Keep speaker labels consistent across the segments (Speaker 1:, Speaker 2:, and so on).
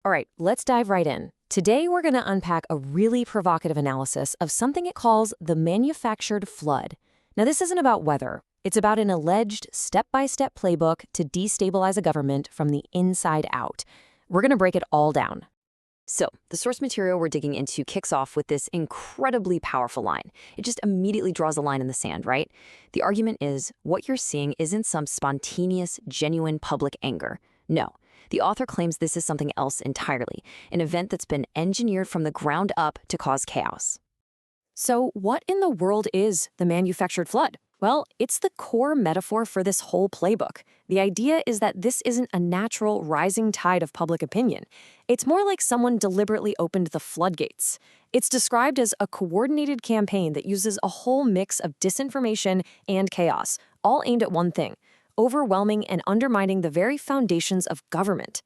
Speaker 1: All right, let's dive right in. Today, we're going to unpack a really provocative analysis of something it calls the manufactured flood. Now, this isn't about weather. It's about an alleged step-by-step playbook to destabilize a government from the inside out. We're going to break it all down. So, the source material we're digging into kicks off with this incredibly powerful line. It just immediately draws a line in the sand, right? The argument is, what you're seeing isn't some spontaneous, genuine public anger. No. The author claims this is something else entirely, an event that's been engineered from the ground up to cause chaos. So, what in the world is the manufactured flood? Well, it's the core metaphor for this whole playbook. The idea is that this isn't a natural rising tide of public opinion. It's more like someone deliberately opened the floodgates. It's described as a coordinated campaign that uses a whole mix of disinformation and chaos, all aimed at one thing: overwhelming and undermining the very foundations of government.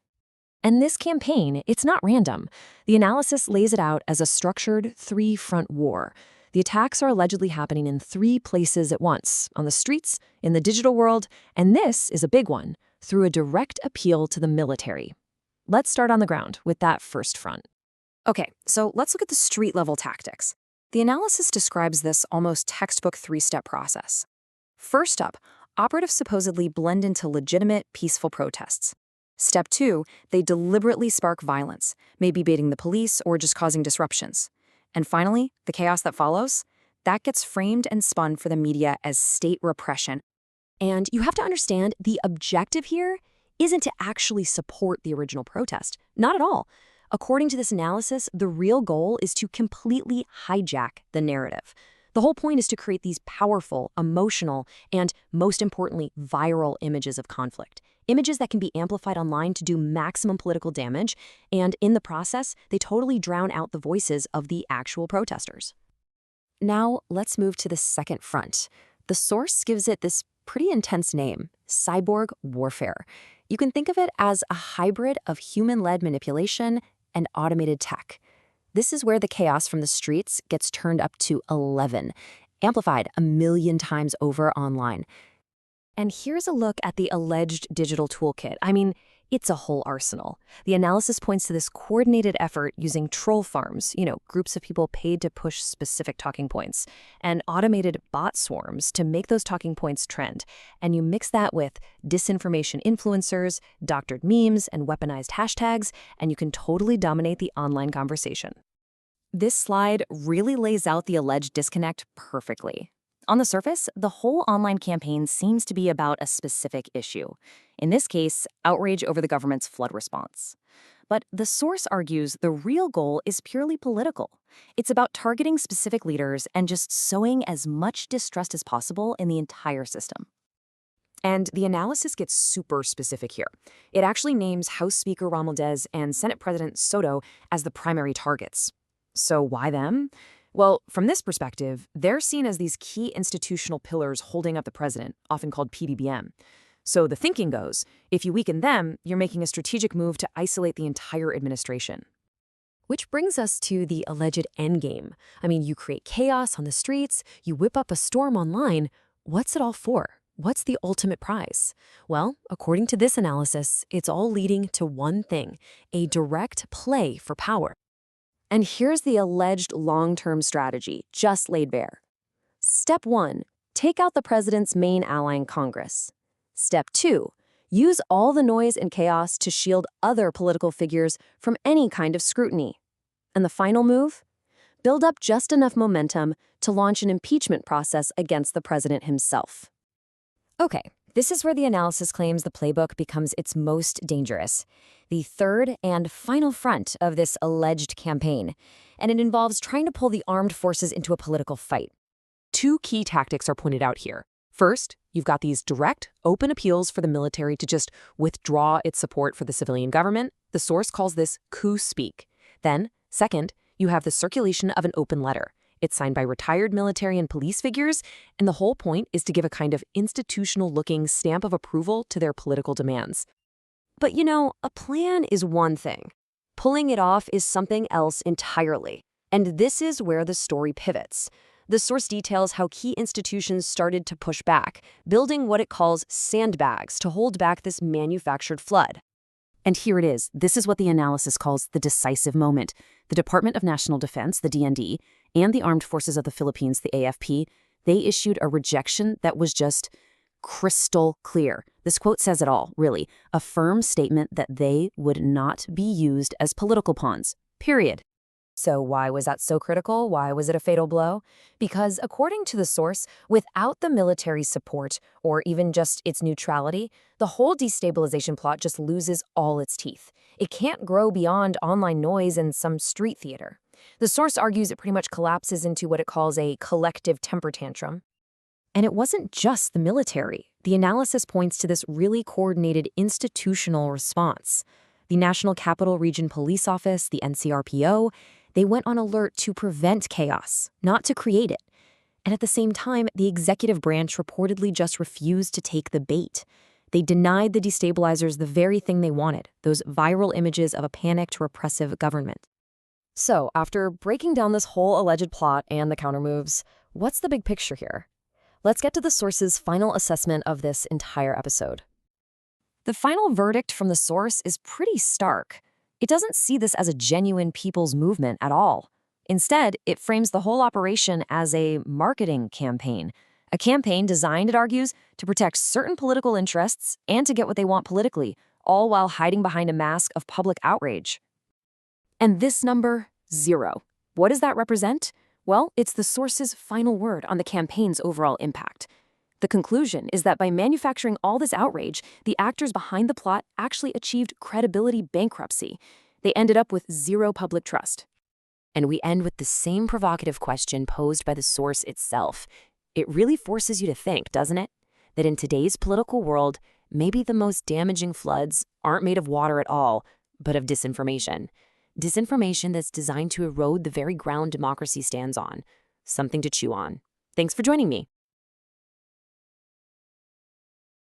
Speaker 1: And this campaign, it's not random. The analysis lays it out as a structured three-front war. The attacks are allegedly happening in 3 places at once: on the streets, in the digital world, and this is a big one, through a direct appeal to the military. Let's start on the ground with that first front. Okay, so let's look at the street-level tactics. The analysis describes this almost textbook 3-step process. First up, operatives supposedly blend into legitimate, peaceful protests. Step 2, they deliberately spark violence, maybe baiting the police or just causing disruptions. And finally, the chaos that follows, that gets framed and spun for the media as state repression. And you have to understand, the objective here isn't to actually support the original protest. Not at all. According to this analysis, the real goal is to completely hijack the narrative. The whole point is to create these powerful, emotional, and, most importantly, viral images of conflict. Images that can be amplified online to do maximum political damage, and in the process, they totally drown out the voices of the actual protesters. Now, let's move to the second front. The source gives it this pretty intense name: cyborg warfare. You can think of it as a hybrid of human-led manipulation and automated tech. This is where the chaos from the streets gets turned up to 11, amplified 1,000,000 times over online. And here's a look at the alleged digital toolkit. I mean, it's a whole arsenal. The analysis points to this coordinated effort using troll farms, groups of people paid to push specific talking points, and automated bot swarms to make those talking points trend. And you mix that with disinformation influencers, doctored memes, and weaponized hashtags, and you can totally dominate the online conversation. This slide really lays out the alleged disconnect perfectly. On the surface, the whole online campaign seems to be about a specific issue. In this case, outrage over the government's flood response. But the source argues the real goal is purely political. It's about targeting specific leaders and just sowing as much distrust as possible in the entire system. And the analysis gets super specific here. It actually names House Speaker Romualdez and Senate President Soto as the primary targets. So why them? Well, from this perspective, they're seen as these key institutional pillars holding up the president, often called PBBM. So the thinking goes, if you weaken them, you're making a strategic move to isolate the entire administration. Which brings us to the alleged endgame. I mean, you create chaos on the streets, you whip up a storm online. What's it all for? What's the ultimate prize? Well, according to this analysis, it's all leading to one thing: a direct play for power. And here's the alleged long-term strategy, just laid bare. Step 1, take out the president's main ally in Congress. Step 2, use all the noise and chaos to shield other political figures from any kind of scrutiny. And the final move? Build up just enough momentum to launch an impeachment process against the president himself. Okay, this is where the analysis claims the playbook becomes its most dangerous. The third and final front of this alleged campaign, and it involves trying to pull the armed forces into a political fight. 2 key tactics are pointed out here. First, you've got these direct, open appeals for the military to just withdraw its support for the civilian government. The source calls this coup speak. Then, second, you have the circulation of an open letter. It's signed by retired military and police figures, and the whole point is to give a kind of institutional-looking stamp of approval to their political demands. But a plan is one thing. Pulling it off is something else entirely. And this is where the story pivots. The source details how key institutions started to push back, building what it calls sandbags to hold back this manufactured flood. And here it is. This is what the analysis calls the decisive moment. The Department of National Defense, the DND, and the Armed Forces of the Philippines, the AFP, they issued a rejection that was just crystal clear. This quote says it all, really. A firm statement that they would not be used as political pawns. Period. So why was that so critical? Why was it a fatal blow? Because according to the source, without the military support or even just its neutrality, the whole destabilization plot just loses all its teeth. It can't grow beyond online noise and some street theater. The source argues it pretty much collapses into what it calls a collective temper tantrum. And it wasn't just the military. The analysis points to this really coordinated institutional response. The National Capital Region Police Office, the NCRPO, they went on alert to prevent chaos, not to create it. And at the same time, the executive branch reportedly just refused to take the bait. They denied the destabilizers the very thing they wanted, those viral images of a panicked, repressive government. So, after breaking down this whole alleged plot and the countermoves, what's the big picture here? Let's get to the source's final assessment of this entire episode. The final verdict from the source is pretty stark. It doesn't see this as a genuine people's movement at all. Instead, it frames the whole operation as a marketing campaign. A campaign designed, it argues, to protect certain political interests and to get what they want politically, all while hiding behind a mask of public outrage. And this number, 0. What does that represent? Well, it's the source's final word on the campaign's overall impact. The conclusion is that by manufacturing all this outrage, the actors behind the plot actually achieved credibility bankruptcy. They ended up with 0 public trust. And we end with the same provocative question posed by the source itself. It really forces you to think, doesn't it? That in today's political world, maybe the most damaging floods aren't made of water at all, but of disinformation. Disinformation that's designed to erode the very ground democracy stands on. Something to chew on. Thanks for joining me.